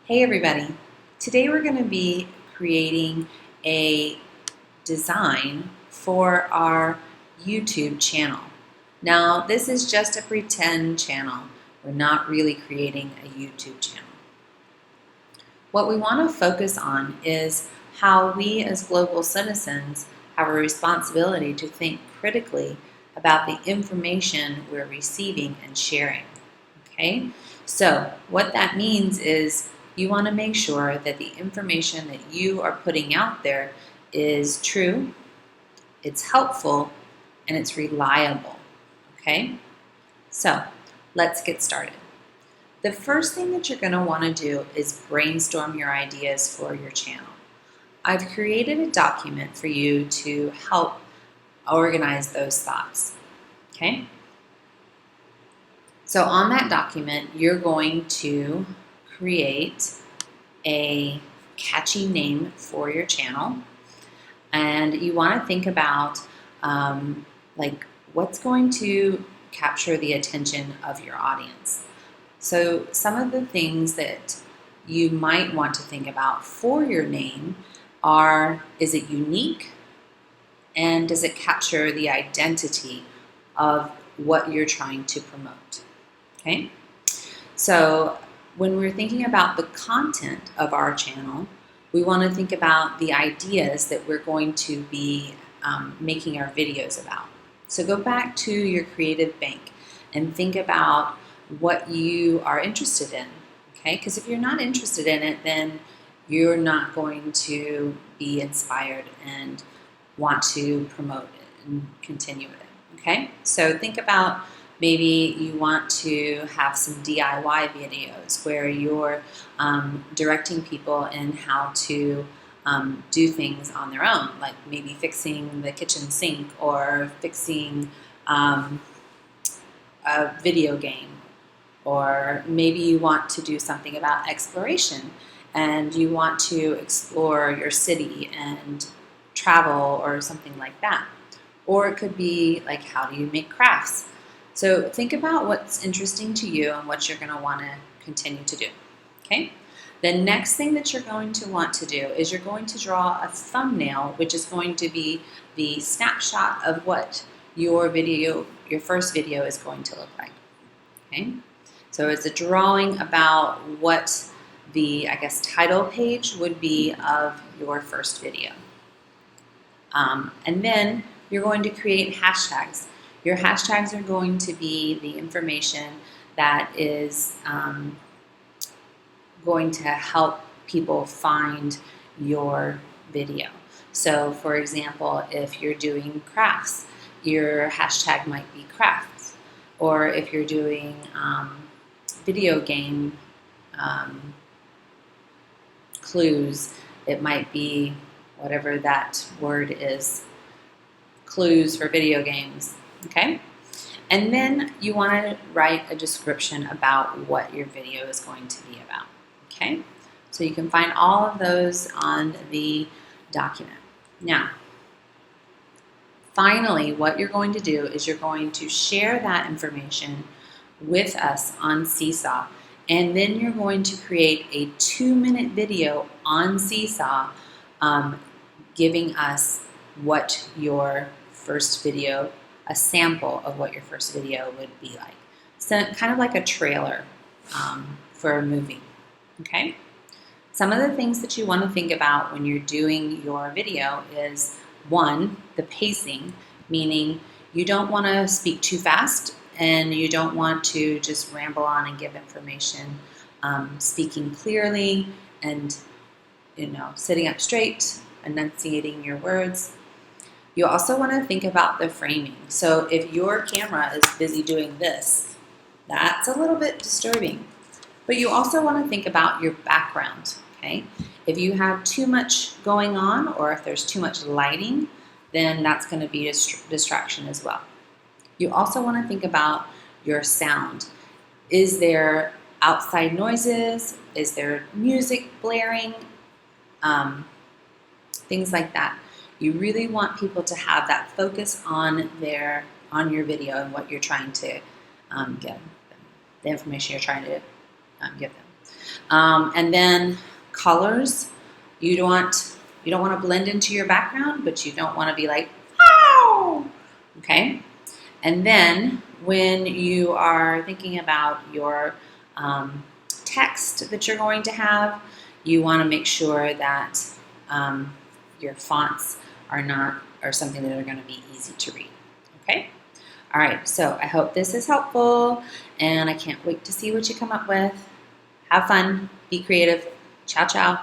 Hey everybody, today we're going to be creating a design for our YouTube channel. Now this is just a pretend channel. We're not really creating a YouTube channel. What we want to focus on is how we as global citizens have a responsibility to think critically about the information we're receiving and sharing. Okay? So what that means is you want to make sure that the information that you are putting out there is true, it's helpful, and it's reliable. Okay? So let's get started. The first thing that you're going to want to do is brainstorm your ideas for your channel. I've created a document for you to help organize those thoughts. Okay? So on that document, you're going to create a catchy name for your channel, and you want to think about what's going to capture the attention of your audience. So some of the things that you might want to think about for your name are: is it unique, and does it capture the identity of what you're trying to promote? Okay, so when we're thinking about the content of our channel, we want to think about the ideas that we're going to be making our videos about. So go back to your creative bank and think about what you are interested in, okay? Because if you're not interested in it, then you're not going to be inspired and want to promote it and continue with it, okay? So think about, maybe you want to have some DIY videos where you're directing in in how to do things on their own, like maybe fixing the kitchen sink or fixing a video game. Or maybe you want to do something about exploration and you want to explore your city and travel or something like that. Or it could be like, how do you make crafts? So think about what's interesting to you and what you're going to want to continue to do. Okay? The next thing that you're going to want to do is you're going to draw a thumbnail, which is going to be the snapshot of what your first video is going to look like. Okay? So it's a drawing about what the, title page would be of your first video. And then you're going to create hashtags. Your hashtags are going to be the information that is going to help people find your video. So for example, if you're doing crafts, your hashtag might be crafts. Or if you're doing video game clues, it might be whatever that word is, clues for video games. Okay? And then you want to write a description about what your video is going to be about. Okay? So you can find all of those on the document. Now, finally, what you're going to do is you're going to share that information with us on Seesaw, and then you're going to create a 2-minute video on Seesaw giving us what your first video, a sample of what your first video would be like. So kind of like a trailer for a movie, okay? Some of the things that you want to think about when you're doing your video is, one, the pacing, meaning you don't want to speak too fast and you don't want to just ramble on and give information. Speaking clearly and, sitting up straight, enunciating your words. You also want to think about the framing. So if your camera is busy doing this, that's a little bit disturbing. But you also want to think about your background, okay? If you have too much going on or if there's too much lighting, then that's going to be a distraction as well. You also want to think about your sound. Is there outside noises? Is there music blaring? Things like that. You really want people to have that focus on your video and what you're trying to give them, the information you're trying to give them. And then colors. You don't want to blend into your background, but you don't want to be like, oh, okay? And then when you are thinking about your text that you're going to have, you want to make sure that your fonts are something that are going to be easy to read, okay? All right, so I hope this is helpful, and I can't wait to see what you come up with. Have fun, be creative. Ciao, ciao.